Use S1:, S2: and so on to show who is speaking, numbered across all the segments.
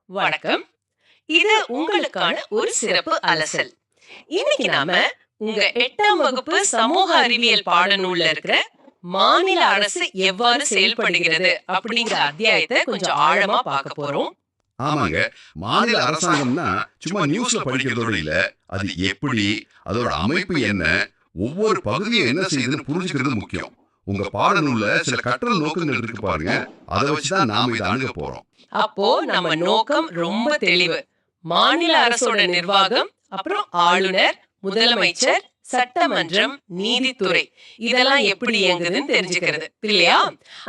S1: வணக்கம். இது உங்களுக்கான ஒரு சிறப்பு அலசல். இன்னைக்கு நாம உங்க 8ஆம் வகுப்பு சமூக அறிவியல் பாடநூல்ல இருக்கிற மாநில அரசு எவ்வாறு செயல்படுகிறது அப்படிங்கிற அத்தியாயத்தை கொஞ்சம் ஆழமா பார்க்க போறோம்.
S2: ஆமாங்க. மாநில அரசாங்கம்னா சும்மா நியூஸ்ல படிக்கிறதோட இல்ல, அது எப்படி, அதோட அமைப்பு என்ன, ஒவ்வொரு பகுதியும் என்ன செய்யுதுன்னு புரிஞ்சுக்கிறது முக்கியம். உங்க பாடநூல்ல சில கற்றல் நோக்கங்கள் இருக்கு பாருங்க, அதை வச்சுதான் நாம இதை அணுக போறோம்.
S1: அப்போ நம்ம நோக்கம் ரொம்ப தெளிவு. மாநில அரசோட நிர்வாகம், அப்புறம் ஆளுநர், முதலமைச்சர், சட்டமன்றம், நீதித்துறை இதெல்லாம் எப்படி இயங்குதுன்னு தெரிஞ்சுக்கிறது இல்லையா?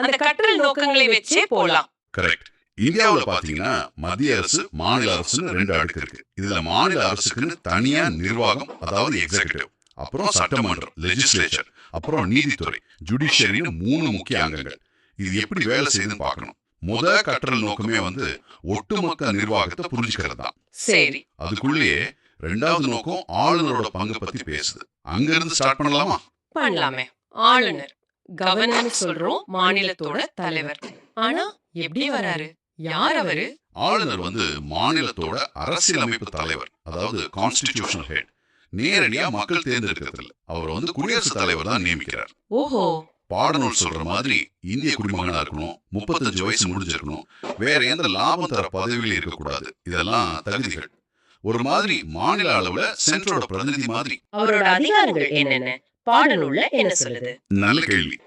S1: அந்த கற்றல் நோக்கங்களை வச்சே போலாம்.
S2: கரெக்ட். இந்தியாவுல பாத்தீங்கன்னா மத்திய அரசு, மாநில அரசுன்னு 2 அடுக்கு இருக்கு. இதுல மாநில அரசுக்குன்னு தனியா நிர்வாகம், அதாவது எக்ஸிகியூட்டிவ், அப்புறம் சட்டமன்றம் லெஜிஸ்லேச்சர், அப்புறம் நீதித்துறை ஜுடிஷியரின்னு 3 முக்கிய அங்கங்கள். இது எப்படி வேலை செய்யுதுன்னு பார்க்கணும். கற்றல் நோக்கமே ஒட்டுமொத்த நிர்வாகத்தை புரிஞ்சுக்கிறது தான்.
S1: சரி,
S2: அதுக்குள்ளேயே 2வது நோக்கம் ஆளுநரோட பங்கு பத்தி பேசுது. அங்க இருந்து ஸ்டார்ட் பண்ணலாமா?
S1: பண்ணலாமே. ஆளுநர் கவர்னர் சொல்றோம், மாநிலத்தோட தலைவர். ஆனா எப்படி வராரு? யார் அவரு?
S2: ஆளுநர் மாநிலத்தோட அரசியலமைப்பு தலைவர், அதாவது கான்ஸ்டிடியூஷனல் ஹெட். நேரடியா மக்கள் தேர்ந்தெடுக்கிறது இல்ல, அவர் குடியரசுத் தலைவர் தான் நியமிக்கிறார்.
S1: ஓஹோ.
S2: பாடநூல் சொல்ற மாதிரி இந்திய குடிமகனா இருக்கணும், 35 வயசு முடிஞ்சிருக்கணும், வேற எந்த லாபம் தர பதவியில இருக்கக்கூடாது. இதெல்லாம் தகுதிகள். ஒரு மாதிரி மாநில அளவுல சென்ட்ரோட பிரதிநிதி மாதிரி.
S1: அவரோட அதிகாரங்கள் என்னென்ன? பாடநூல்ல என்ன சொல்லுது?
S2: நல்ல கேள்வி.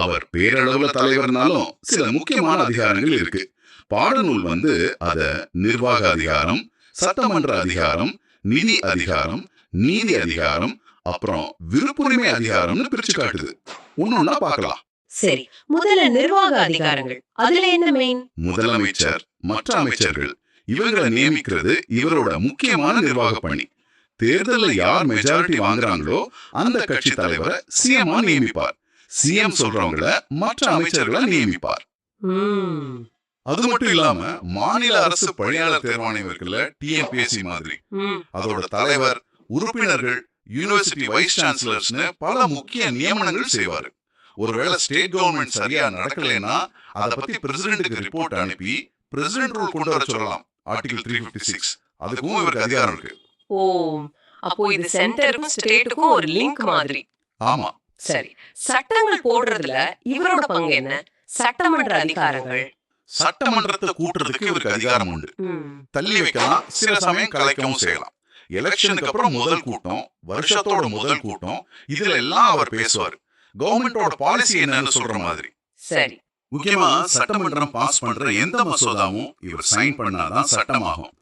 S2: அவர் பேரளவுல தலைவர்னாலும் சில முக்கியமான அதிகாரங்கள் இருக்கு. பாடநூல் அத நிர்வாக அதிகாரம், சட்டமன்ற அதிகாரம், நிதி அதிகாரம், நீதி அதிகாரம், அப்புறம் விருப்புரிமை அதிகாரம்னு பிரிச்சு காட்டுது. ஒன்னொன்னா பார்க்கலாம்.
S1: சரி, முதல்ல நிர்வாக அதிகாரங்கள். அதுல என்ன மெயின்?
S2: முதலமைச்சர், மற்ற அமைச்சர்கள் இவங்களை நியமிக்கிறது இவரோட முக்கியமான நிர்வாக பணி. தேர்தல்ல யார் மெஜாரிட்டி வாங்குறாங்களோ அந்த கட்சி தலைவரை சிஎம் நியமிப்பார். சிஎம் சொல்றவங்கள மற்ற அமைச்சர்களை நியமிப்பார். அது மட்டும் இல்லாம மாநில அரசு பணியாளர் தேர்வாணையம் இருக்குல்ல, டிஎன்பிஎஸ்சி மாதிரி, அதோட தலைவர், உறுப்பினர்கள், யூனிவர்சிட்டி வைஸ் சான்சலர்ஸ்னு பல முக்கிய நியமனங்கள் செய்வாரு. ஒருவேளை ஸ்டேட் கவர்மெண்ட் சரியா நடக்கலைன்னா அதை பத்தி பிரசிடென்ட்டுக்கு ரிப்போர்ட் அனுப்பி பிரசிடென்ட் ரூல் கொண்டு வர சொல்லலாம். ஆர்டிகல் 356. அதுக்கும் இவருக்கு அதிகாரம் இருக்கு.
S1: ஓ, அப்போ இது சென்டருக்கும் ஸ்டேட்டுக்கும் ஒரு லிங்க் மாதிரி.
S2: ஆமா.
S1: சரி, சட்டங்கள் போடுறதுல இவரோட பங்கு என்ன? சட்டமன்ற அதிகாரங்கள்.
S2: சட்டமன்றத்தை கூட்டுறதுக்கு இவருக்கு அதிகாரம் உண்டு. தள்ளி வைக்கலாம், சில சமயம் கலைக்கவும் செய்யலாம். எலெக்ஷனுக்கு அப்புறம் முதல் கூட்டம், வருஷத்தோட முதல் கூட்டம், இதுல எல்லாம் அவர் பேசுவார். கவர்மெண்டோட பாலிசி என்னன்னு சொல்ற மாதிரி.
S1: சரி,
S2: முக்கியமா சட்டமன்றம் பாஸ் பண்ற எந்த மசோதாவும் இவர் சைன் பண்ணாதான் சட்டமாகும்.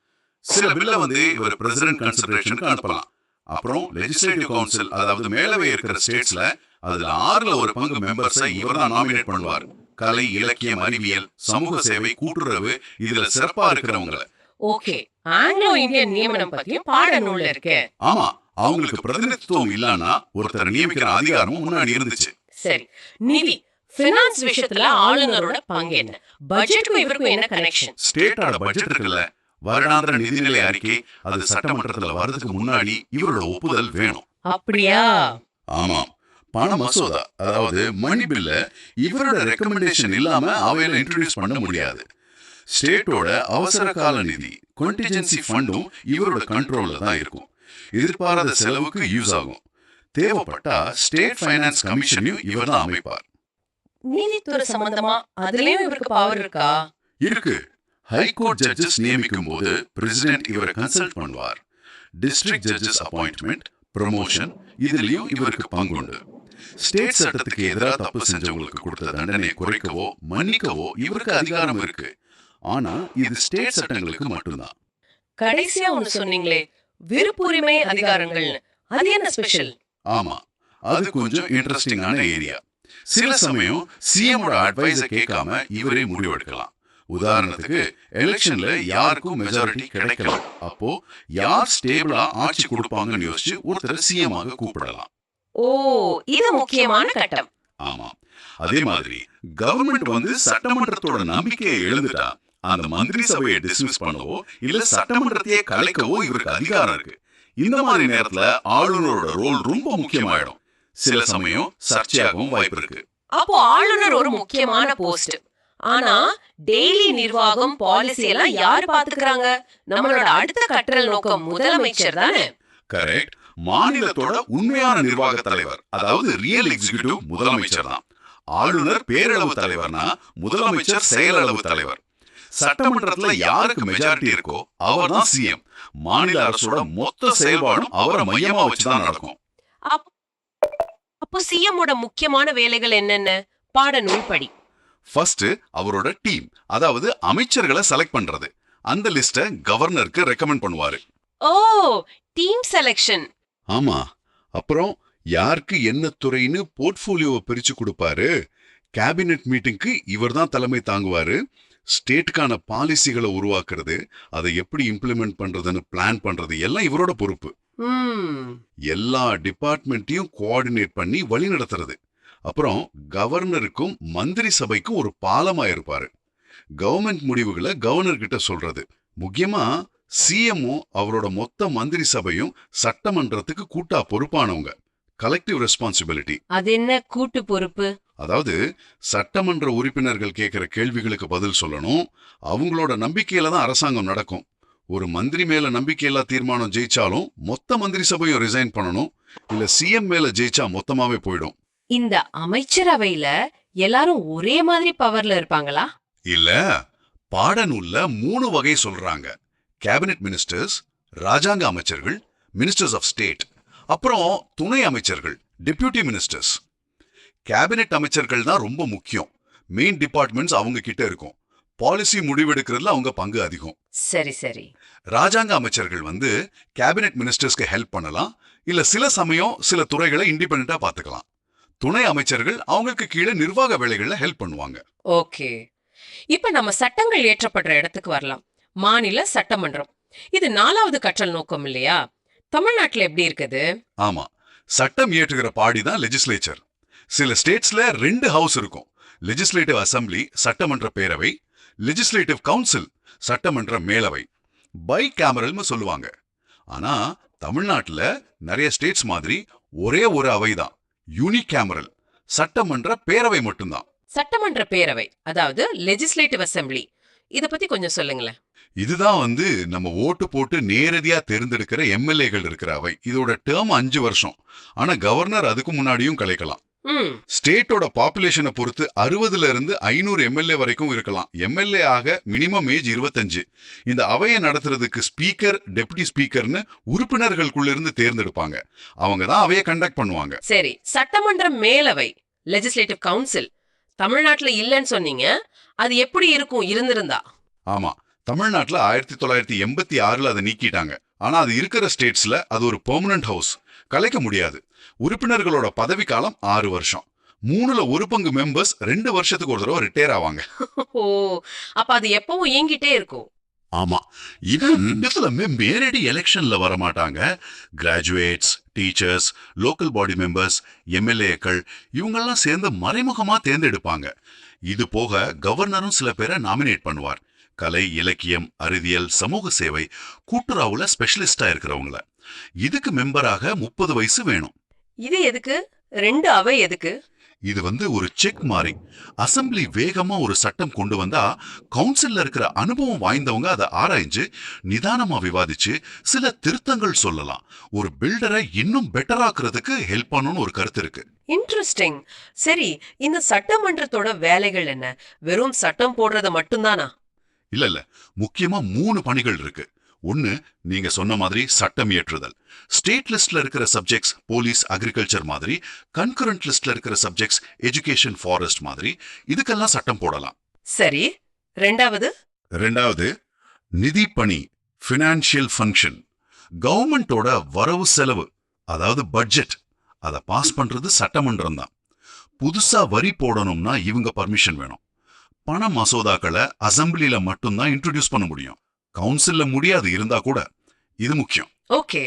S2: சில பில்ல இவர் பிரசிடென்ட் கன்சிடரேஷனுக்கு அனுப்பலாம். அப்புறம் லெஜிஸ்லேட்டிவ் கவுன்சில், அதாவது மேலவை இருக்கிற ஸ்டேட்ஸ்ல, அதுல 6ல் ஒரு பங்கு மெம்பர்ஸை இவர் தான் நாமினேட் பண்ணுவார். கலை, இலக்கியம், அறிவியல், சமூக சேவை, கூட்டுறவு இதுல சிறப்பா இருக்கிறவங்களை.
S1: ஓகே, ஆங்கிலோ இந்தியன் நியமனம் பத்தியும் பாடநூல்ல இருக்கு.
S2: ஆமா, அவங்களுக்கு பிரதிநிதித்துவம் இல்லனா ஒருத்தர் நியமிக்கிற அதிகாரம் முன்னாடி இருந்துச்சு.
S1: சரி, நிதி ஃபினான்ஸ் விஷயத்துல ஆளுநரோட பங்கு என்ன? பட்ஜெட்டுக்கும் இவருக்கும் என்ன கனெக்ஷன்?
S2: ஸ்டேட்டோட பட்ஜெட் இருக்குல்ல, வருடாந்திர நிதிநிலை அறிக்கை, அது சட்டமன்றத்துல வர்றதுக்கு முன்னாடி இவரோட ஒப்புதல் வேணும்.
S1: அப்படியா?
S2: ஆமா. பண மசோதா, அதாவது மணி பில்ல இவரோட ரெக்கமெண்டேஷன் இல்லாம அவையில இன்ட்ரோடியூஸ் பண்ண முடியாது. ஸ்டேட்டோட அவசர கால நிதி, கான்டிஜென்சி ஃபண்டும் இவரோட கண்ட்ரோல்ல தான் இருக்கும். எதிர்பாராத செலவுக்கு யூஸ் ஆகும். தேவைப்பட்டா ஸ்டேட் ஃபைனான்ஸ் கமிஷனையும் இவர் தான் அமைப்பார்.
S1: நீதித்துறை சம்பந்தமா அதுலயும் இவருக்கு பவர் இருக்கா?
S2: இருக்கு. ஹைகோர்ட் ஜட்ஜஸ் நியமிக்கும் போது பிரசிடென்ட் இவரை கன்சல்ட் பண்ணுவார். டிஸ்ட்ரிக்ட் ஜட்ஜஸ் அப்பாயின்ட்மெண்ட், ப்ரமோஷன் இதுலயும் இவருக்கு பங்குண்டு. ஸ்டேட் சட்டத்துக்கு எதிராக தப்பு செஞ்சவங்களுக்கு கொடுத்த தண்டனையை குறைக்கவோ மன்னிக்கவோ இவருக்கு அதிகாரம் இருக்கு. ஆனா இது ஸ்டேட் சட்டங்களுக்கு மட்டும்தான்.
S1: கடைசியா ஒன்னு சொன்னீங்களே, விருப்புரிமை அதிகாரங்கள்னு, அது என்ன ஸ்பெஷல்?
S2: ஆமா, அது கொஞ்சம் இன்ட்ரெஸ்டிங்கான ஏரியா. சில சமயம் சிஎம்மோட அட்வைஸை கேட்காம இவரே முடிவெடுக்கலாம். உதாரணத்துக்கு எலெக்ஷன்ல யாருக்கும் மெஜாரிட்டி கிடைக்கல, அப்போ யார் ஸ்டேபிளா ஆட்சி கொடுப்பாங்கன்னு யோசிச்சு ஒருத்தர் சிஎம் ஆக கூப்பிடலாம்.
S1: ஓ, இது முக்கியமான கட்டம்.
S2: ஆமா. அதே மாதிரி கவர்மெண்ட் சட்டமன்றத்தோட நம்பிக்கையை இழந்துட்டா அந்த மந்திரி சபையை டிஸ்மிஸ் பண்ணவோ இல்ல சட்டமன்றத்தையே கலைக்கவோ இவருக்கு அதிகாரம் இருக்கு. இந்த மாதிரி நேரத்துல ஆளுநரோட ரோல் ரொம்ப முக்கியமாயிடும். சில சமயம் சர்ச்சையாகவும் வாய்ப்பு இருக்கு.
S1: அப்போ ஆளுநர் ஒரு முக்கியமான போஸ்ட். ஆனா டெய்லி நிர்வாகம் பாலிசி எல்லாம் யாரு பாத்துக்கறாங்க? நம்மளோட அடுத்த கற்றல் நோக்கம் முதலமைச்சர் தானே?
S2: கரெக்ட். மாநிலத்தோட உண்மையான நிர்வாக தலைவர், அதாவது ரியல் எக்ஸிகியூட்டிவ் முதலமைச்சர் தான். ஆளுநர் பேரளவு தலைவர்னா முதலமைச்சர் செயலளவு தலைவர். சட்டமன்றத்துல யாருக்கு மெஜாரிட்டி இருக்கோ அவர் தான் சிஎம். மாநில அரசோட மொத்த செயல்பாடும் அவரை மையமா வச்சுதான் நடக்கும்.
S1: அப்போ சிஎம்மோட முக்கியமான வேலைகள் என்னென்ன? பாடநூல் படி.
S2: ஃபர்ஸ்ட் அவரோட டீம், அதாவது அமைச்சர்களை செலக்ட் பண்றது. அந்த லிஸ்ட கவர்னருக்கு ரெக்கமெண்ட் பண்ணுவாரு.
S1: ஓ, டீம் செலக்ஷன்.
S2: ஆமா. அப்புறம் யாருக்கு என்ன துறைன்னு போர்ட்ஃபோலியோவை பிரிச்சு கொடுப்பாரு. கேபினெட் மீட்டிங்க்கு இவர் தான் தலைமை தாங்குவாரு. ஸ்டேட்டுக்கான பாலிசிகளை உருவாக்குறது, அதை எப்படி இம்ப்ளிமெண்ட் பண்றதுன்னு பிளான் பண்றது எல்லாம் இவரோட பொறுப்பு. எல்லா டிபார்ட்மெண்ட்டையும் கோஆர்டினேட் பண்ணி வழி நடத்துறது. அப்புறம் கவர்னருக்கும் மந்திரி சபைக்கும் ஒரு பாலமா இருப்பாரு. கவர்மெண்ட் முடிவுகளை கவர்னர் கிட்ட சொல்றது. முக்கியமா சிஎம்ஓ அவரோட மொத்த மந்திரி சபையும் சட்டமன்றத்துக்கு கூட்டா பொறுப்பானவங்க. Collective responsibility.
S1: அது என்ன கூட்டு பொறுப்பு?
S2: அதாவது சட்டமன்ற உறுப்பினர்கள் கேட்கிற கேள்விகளுக்கு பதில் சொல்லணும். அவங்களோட நம்பிக்கையில தான் அரசாங்கம் நடக்கும். ஒரு மந்திரி மேல நம்பிக்கையில்லா தீர்மானம் ஜெயிச்சாலும் மொத்த மந்திரி சபையும் ரிசைன் பண்ணணும். இல்ல சிஎம் மேல ஜெயிச்சா மொத்தமாவே போயிடும்.
S1: இந்த அமைச்சரவையில எல்லாரும் ஒரே மாதிரி பவர்ல இருப்பாங்களா?
S2: இல்ல, பாடநூல்ல 3 வகை சொல்றாங்க. கேபினெட் மினிஸ்டர்ஸ், ராஜாங்க அமைச்சர்கள், மினிஸ்டர்ஸ் ஆஃப் ஸ்டேட், அப்புறம் துணை அமைச்சர்கள், டெப்யூட்டி மினிஸ்டர்ஸ். கேபினெட் அமைச்சர்கள் தான் ரொம்ப முக்கியம். மெயின் டிபார்ட்மெண்ட்ஸ் அவங்க கிட்ட இருக்கும். பாலிசி முடிவெடுக்கிறதுல அவங்க பங்கு அதிகம்.
S1: சரி சரி.
S2: ராஜாங்க அமைச்சர்கள் கேபினெட் மினிஸ்டர்ஸ்க்கு ஹெல்ப் பண்ணலாம். இல்ல சில சமயம் சில துறைகளை இண்டிபெண்டா பாத்துக்கலாம். துணை அமைச்சர்கள் அவங்களுக்கு கீழே நிர்வாக வேலைகள்ல ஹெல்ப் பண்ணுவாங்க.
S1: ஓகே, இப்ப நம்ம சட்டங்கள் இயற்றப்படுற இடத்துக்கு வரலாம். மாநில சட்டமன்றம், இது 4வது கற்றல் நோக்கம் இல்லையா? தமிழ்நாட்டுல எப்படி இருக்குது?
S2: ஆமா, சட்டம் இயற்றுகிற பாடி தான் லெஜிஸ்லேச்சர். சில ஸ்டேட்ஸ்ல 2 ஹவுஸ் இருக்கும். லெஜிஸ்லேட்டிவ் அசம்பிளி, சட்டமன்ற பேரவை, லெஜிஸ்லேட்டிவ் கவுன்சில், சட்டமன்ற மேலவை. பை கேமரல்னு சொல்லுவாங்க. ஆனா தமிழ்நாட்டுல நிறைய ஸ்டேட்ஸ் மாதிரி ஒரே ஒரு அவை தான், யூனிகேமரல், சட்டமன்ற பேரவை மட்டும்தான்.
S1: சட்டமன்ற பேரவை, அதாவது லெஜிஸ்லேட்டிவ் அசெம்பிளி, இத பத்தி கொஞ்சம் சொல்லுங்களேன்.
S2: இதுதான் நம்ம ஓட்டு போட்டு நேரடியா தேர்ந்தெடுக்கிற எம்எல்ஏகள் இருக்கிற அவை. இதோட டேர்ம் 5 வருஷம். ஆனா கவர்னர் அதுக்கு முன்னாடியும் கலைக்கலாம். ஸ்டேட்டோட பாப்புலேஷனை பொறுத்து 60ல இருந்து 500 எம்எல்ஏ வரைக்கும் இருக்கலாம். எம்எல்ஏ ஆக மினிமம் ஏஜ் 25. இந்த அவையை நடத்துறதுக்கு ஸ்பீக்கர், டெப்யூட்டி ஸ்பீக்கர்னு உறுப்பினர்களுக்குள்ள இருந்து தேர்ந்தெடுப்பாங்க. அவங்க தான் அவையை கண்டக்ட் பண்ணுவாங்க.
S1: சரி, சட்டமன்ற மேலவை, லெஜிஸ்லேட்டிவ் கவுன்சில் தமிழ்நாட்டுல இல்லன்னு சொன்னீங்க. அது எப்படி இருக்கும் இருந்திருந்தா?
S2: ஆமா, தமிழ்நாட்டுல 1986ல அதை நீக்கிட்டாங்க. ஆனா அது இருக்கிற ஸ்டேட்ஸ்ல அது ஒரு பெர்மனன்ட் ஹவுஸ். கலைக்க முடியாது. உறுப்பினர்களோட பதவி காலம் 6 வருஷம். 3ல 1 பங்கு மெம்பர்ஸ் 2 வருஷத்துக்கு ஒரு தடவை ரிட்டையர் ஆவாங்க.
S1: ஓ, அப்ப அது எப்பவும் இயங்கிட்டே இருக்கும்.
S2: ஆமா, இதுலமே நேரடி எலெக்ஷன்ல வர மாட்டாங்க. Graduates, teachers, local body members, எம்எல்ஏக்கள் இவங்கெல்லாம் சேர்ந்து மறைமுகமா தேர்ந்தெடுப்பாங்க. இது போக கவர்னரும் சில பேரை நாமினேட் பண்ணுவார். கலை, இலக்கியம், அறிவியல், சமூக சேவை, கூட்டுறவுல ஸ்பெஷலிஸ்டா இருக்கிறவங்கள. இதுக்கு மெம்பராக 30 வயசு வேணும்.
S1: இது எதுக்கு? 2 அவை எதுக்கு?
S2: இது ஒரு செக் மாதிரி. அசம்பிளி வேகமா ஒரு சட்டம் கொண்டு வந்தா கவுன்சில்ல இருக்கிற அனுபவம் வாய்ந்தவங்க அதை ஆராய்ஞ்சு நிதானமா விவாதிச்சு சில திருத்தங்கள் சொல்லலாம். ஒரு பில்டரை இன்னும் பெட்டராக்குறதுக்கு ஹெல்ப் பண்ணணும்னு ஒரு கருத்து இருக்கு.
S1: இன்ட்ரெஸ்டிங். சரி, இந்த சட்டமன்றத்தோட வேலைகள் என்ன? வெறும் சட்டம் போடுறது மட்டும்தானா?
S2: இல்ல, முக்கியமா 3 பணிகள் இருக்கு. ஒன்னு, நீங்க சொன்ன மாதிரி சட்டம் இயற்றுதல். ஸ்டேட் லிஸ்ட்ல இருக்கிற சப்ஜெக்ட்ஸ் போலீஸ், அக்ரிகல்ச்சர் மாதிரி. கன்கரண்ட் லிஸ்ட்ல இருக்கிற சப்ஜெக்ட்ஸ் எஜுகேஷன், ஃபாரஸ்ட் மாதிரி. இதுக்கெல்லாம் சட்டம் போடலாம்.
S1: சரி, ரெண்டாவது
S2: நிதி பணி, ஃபினான்ஷியல் ஃபங்க்ஷன். கவர்மெண்டோட வரவு செலவு, அதாவது பட்ஜெட், அதை பாஸ் பண்றது சட்டமன்றம் தான். புதுசா வரி போடணும்னா இவங்க பர்மிஷன் வேணும். பண மசோதாக்களை அசம்பிளில மட்டும்தான் இன்ட்ரோடியூஸ் பண்ண முடியும். கவுன்சில்ல முடியாது இருந்தா கூட. இது முக்கியம்.
S1: ஓகே,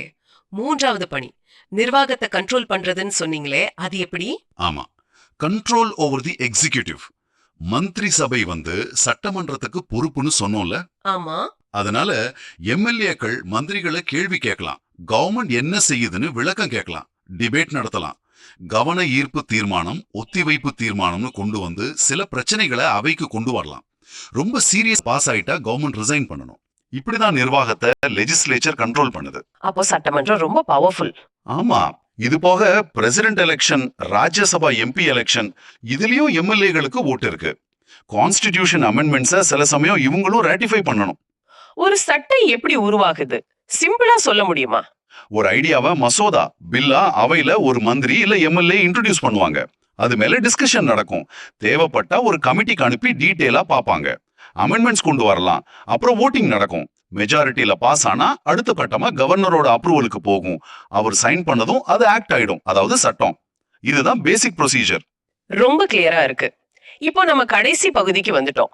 S1: 3வது பணி நிர்வாகத்தை கண்ட்ரோல் பண்றதுன்னு சொன்னீங்களே, அது எப்படி?
S2: ஆமா, கண்ட்ரோல் ஓவர் தி எக்ஸிகியூட்டிவ். மந்திரி சபை சட்டமன்றத்துக்கு பொறுப்புன்னு சொன்னோம்ல.
S1: ஆமா.
S2: அதனால எம்எல்ஏக்கள் மந்திரிகளை கேள்வி கேட்கலாம். கவர்மெண்ட் என்ன செய்யுதுன்னு விளக்கம் கேட்கலாம். டிபேட் நடத்தலாம். கவன ஈர்ப்பு தீர்மானம், ஒத்திவைப்பு தீர்மானம்னு கொண்டு வந்து சில பிரச்சனைகளை அவைக்கு கொண்டு வரலாம். ரொம்ப சீரியஸ் பாஸ் ஆயிட்டா கவர்மெண்ட் ரிசைன் பண்ணணும். இப்படிதான் நிர்வாகத்தை லெஜிஸ்லேச்சர் கண்ட்ரோல் பண்ணுது.
S1: அப்போ சட்டமன்றம் ரொம்ப பவர்ஃபுல்.
S2: ஆமா, இது போக president election, Rajya Sabha MP election, இதுலயும் எம்எல்ஏகளுக்கு ஓட்டு இருக்கு. கான்ஸ்டிடியூஷன் அமெண்ட்மெண்ட்ஸை சில சமயம் இவங்களும் ராட்டிஃபை பண்ணணும்.
S1: ஒரு சட்டம் எப்படி உருவாகுது, சிம்பிளா சொல்ல முடியுமா?
S2: ஒரு ஐடியாவை மசோதா, பில்லா அவையில ஒரு மந்திரி இல்ல எம்எல்ஏ இன்ட்ரோடியூஸ் பண்ணுவாங்க. அது மேல டிஸ்கஷன் நடக்கும். தேவைப்பட்டா ஒரு கமிட்டிக்கு அனுப்பி டீட்டெயிலா பார்ப்பாங்க. அமெண்ட்மெண்ட்ஸ் கொண்டு வரலாம். அப்புறம் ஓட்டிங் நடக்கும். மெஜாரிட்டியில பாஸ் ஆனா அடுத்த கட்டமா கவர்னரோட அப்ரூவலுக்கு போகும். அவர் சைன் பண்ணதும் அது ஆக்ட் ஆயிடும், அதாவது சட்டம். இதுதான் பேசிக் ப்ரொசீஜர்.
S1: ரொம்ப கிளியரா இருக்கு. இப்போ நம்ம கடைசி பகுதிக்கு வந்துட்டோம்.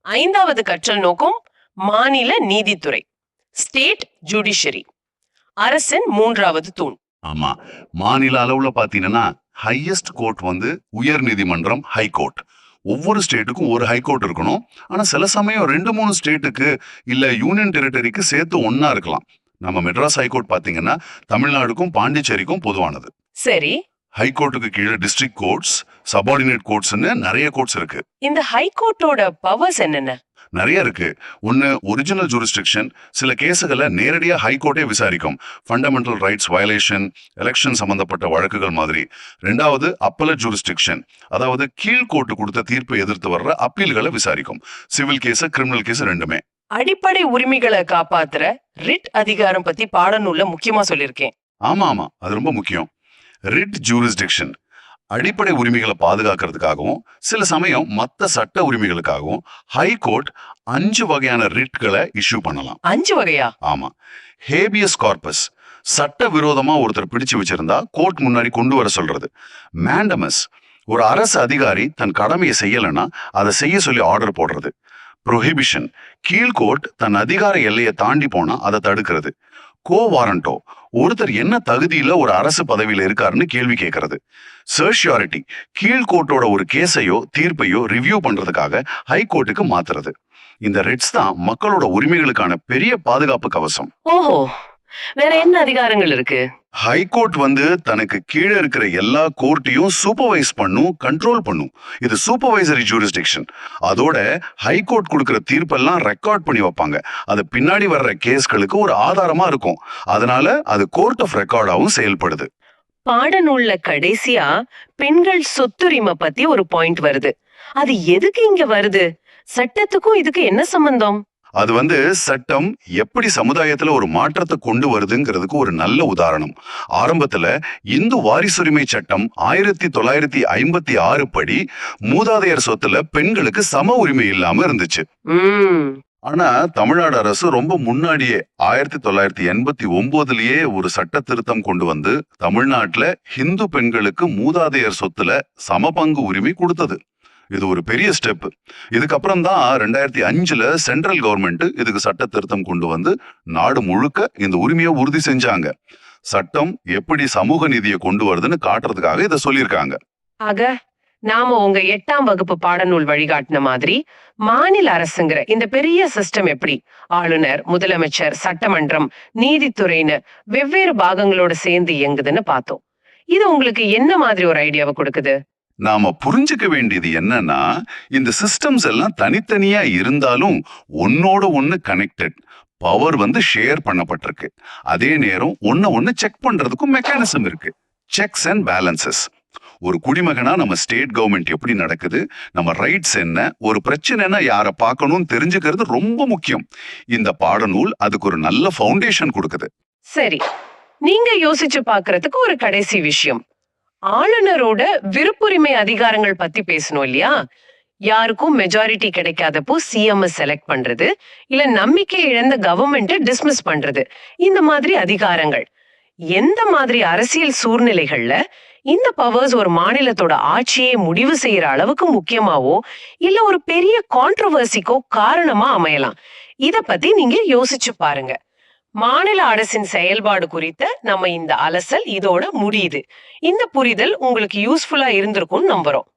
S1: 5வது கற்றல் நோக்கம் மாநில நீதித்துறை, ஸ்டேட் ஜுடிஷியரி, அரசின் 3வது தூண்.
S2: ஆமா, மாநில அளவுல பாத்தீங்கன்னா ஹையஸ்ட் கோர்ட் வந்து உயர் நீதிமன்றம், ஹை கோர்ட். ஒவ்வொரு ஸ்டேட்டுக்கும் ஒரு ஹை கோர்ட் இருக்கணும். ஆனா சில சமயம் 2-3 ஸ்டேட்டுக்கு இல்ல யூனியன் டெரிட்டரிக்கு சேர்த்து ஒன்னா இருக்கலாம். நம்ம மெட்ராஸ் ஹைகோர்ட் பாத்தீங்கன்னா தமிழ்நாடுக்கும் பாண்டிச்சேரிக்கும் பொதுவானது.
S1: சரி,
S2: ஹைகோர்ட்டுக்கு கீழே டிஸ்ட்ரிக்ட் கோர்ட்ஸ், சபார்டினேட் கோர்ட்ஸ்னு நிறைய கோர்ட்ஸ் இருக்கு.
S1: இந்த ஹைகோர்ட்டோட பவர்ஸ் என்னென்ன?
S2: நிறைய இருக்கு. ஒன்னு ஒரிஜினல் ஜூரிஸ்டிக்ஷன், சில கேஸுகளை நேரடியா ஹைகோர்ட்டே விசாரிக்கும். ஃபண்டமெண்டல் ரைட்ஸ் வயலேஷன், எலெக்ஷன் சம்பந்தப்பட்ட வழக்குகள் மாதிரி. 2வது அப்பலட் ஜூரிஸ்டிக்ஷன், அதாவது கீழ்கோர்ட்டு கொடுத்த தீர்ப்பை எதிர்த்து வர்ற அப்பீல்களை விசாரிக்கும். சிவில் கேஸ், கிரிமினல் கேஸ் ரெண்டுமே.
S1: அடிப்படை உரிமைகளை காப்பாத்துற ரிட் அதிகாரம் பத்தி பாடநூல்ல முக்கியமா சொல்லிருக்கேன்.
S2: ஆமா, அது ரொம்ப முக்கியம். ரிட் ஜூரிஸ்டிக்ஷன் அடிப்படை உரிமைகளை பாதுகாக்கிறதுக்காகவும் சில சமயம் மற்ற சட்ட உரிமைகளுக்காகவும் ஹைகோர்ட் 5 வகையான ரிட்களை இஷ்யூ பண்ணலாம்.
S1: 5 வகையா?
S2: ஆமா. ஹேபியஸ் கார்பஸ், சட்ட விரோதமா ஒருத்தர் பிடிச்சு வச்சிருந்தா கோர்ட் முன்னாடி கொண்டு வர சொல்றது. மேண்டமஸ், ஒரு அரசு அதிகாரி தன் கடமையை செய்யலைன்னா அதை செய்ய சொல்லி ஆர்டர் போடுறது. ப்ரொஹிபிஷன், கீழ்கோர்ட் தன் அதிகார எல்லையை தாண்டி போனா அதை தடுக்கிறது. கோ வாரண்டோ, ஒருத்தர் என்ன தகுதியில ஒரு அரசு பதவியில இருக்காருன்னு கேள்வி கேட்கறது. சர்ஷியாரிட்டி, கீழ்கோர்ட்டோட ஒரு கேஸையோ தீர்ப்பையோ ரிவ்யூ பண்றதுக்காக ஹைகோர்ட்டுக்கு மாத்துறது. இந்த ரிட்ஸ் தான் மக்களோட உரிமைகளுக்கான பெரிய பாதுகாப்பு கவசம்.
S1: ஓஹோ, வேற என்ன அதிகாரங்கள் இருக்கு?
S2: ஹைகோர்ட் வந்து தனக்கு கீழே இருக்கிற எல்லா கோர்ட்டையும் சூப்பர்வைஸ் பண்ணும், கண்ட்ரோல் பண்ணும். இது சூப்பர்வைசரி ஜூரிஸ்டிக்ஷன். அதோட ஹைகோர்ட் கொடுக்கிற தீர்ப்பெல்லாம் ரெக்கார்ட் பண்ணி வைப்பாங்க. அது பின்னாடி வர்ற கேஸ்களுக்கு ஒரு ஆதாரமா இருக்கும். அதனால அது கோர்ட் ஆஃப் ரெக்கார்டாவும் செயல்படுது.
S1: பாடநூல்ல கடைசியா பெண்கள் சொத்துரிமை பத்தி ஒரு பாயிண்ட் வருது. அது எதுக்கு இங்க வருது? சட்டத்துக்கும் இதுக்கு என்ன சம்பந்தம்?
S2: அது வந்து சட்டம் எப்படி சமுதாயத்துல ஒரு மாற்றத்தை கொண்டு வருதுங்கிறதுக்கு ஒரு நல்ல உதாரணம். ஆரம்பத்துல இந்து வாரிசுரிமை சட்டம் 1956 படி மூதாதையர் சொத்துல பெண்களுக்கு சம உரிமை இல்லாம இருந்துச்சு. ஆனா தமிழ்நாடு அரசு ரொம்ப முன்னாடியே 1989லயே ஒரு சட்ட திருத்தம் கொண்டு வந்து தமிழ்நாட்டுல ஹிந்து பெண்களுக்கு மூதாதையர் சொத்துல சம பங்கு உரிமை கொடுத்தது. இது ஒரு பெரிய ஸ்டெப். இதுக்கப்புறம் தான் 2005ல சென்ட்ரல் கவர்மெண்ட் இதுக்கு சட்ட திருத்தம் கொண்டு வந்து நாடு முழுக்க இந்த உரிமையை உறுதி செஞ்சாங்க. சட்டம் எப்படி சமூக நீதியை கொண்டு வருதுன்னு காட்டுறதுக்காக இதை சொல்லியிருக்காங்க.
S1: ஆக நாம உங்க 8ஆம் வகுப்பு பாடநூல் வழிகாட்டின மாதிரி மாநில அரசுங்கிற இந்த பெரிய சிஸ்டம் எப்படி ஆளுநர், முதலமைச்சர், சட்டமன்றம், நீதித்துறைன்னு வெவ்வேறு பாகங்களோட சேர்ந்து இயங்குதுன்னு பார்த்தோம். இது உங்களுக்கு என்ன மாதிரி ஒரு ஐடியாவை கொடுக்குது?
S2: நாம புரிஞ்சுக்க வேண்டியது என்னன்னா, இந்த சிஸ்டம்ஸ் எல்லாம் தனித்தனியா இருந்தாலும் ஒன்னோட ஒன்னு கனெக்டட். பவர் வந்து ஷேர் பண்ணப்பட்டிருக்கு. அதே நேரம் ஒன்னு செக் பண்றதுக்கும் மெக்கானிசம் இருக்கு. Sex and balances. ஒரு குடிமகனா நம்ம ஸ்டேட் கவர்மெண்ட் எப்படி நடக்குது, நம்ம ரைட்ஸ் என்ன, ஒரு பிரச்சனைனா யாரை பார்க்கணும்னு தெரிஞ்சுக்கிறது ரொம்ப முக்கியம். இந்த பாடநூல் அதுக்கு ஒரு நல்ல ஃபவுண்டேஷன் கொடுக்குது.
S1: சரி, நீங்க யோசிச்சு பார்க்கிறதுக்கு ஒரு கடைசி விஷயம். ஆளுநரோட விருப்புரிமை அதிகாரங்கள் பத்தி பேசணும் இல்லையா? யாருக்கும் மெஜாரிட்டி கிடைக்காதப்போ சிஎம் செலக்ட் பண்றது, இல்ல நம்பிக்கை இழந்த கவர்மெண்ட்டை டிஸ்மிஸ் பண்றது, இந்த மாதிரி அதிகாரங்கள் எந்த மாதிரி அரசியல் சூழ்நிலைகள்ல இந்த பவர்ஸ் ஒரு மாநிலத்தோட ஆட்சியை முடிவு செய்யற அளவுக்கு முக்கியமாவோ இல்ல ஒரு பெரிய கான்ட்ரோவர்சிக்கோ காரணமா அமையலாம். இத பத்தி நீங்க யோசிச்சு பாருங்க. மாநில அரசின் செயல்பாடு குறித்த நம்ம இந்த அலசல் இதோட முடியுது. இந்த புரிதல் உங்களுக்கு யூஸ்ஃபுல்லா இருந்திருக்கும்னு நம்புறோம்.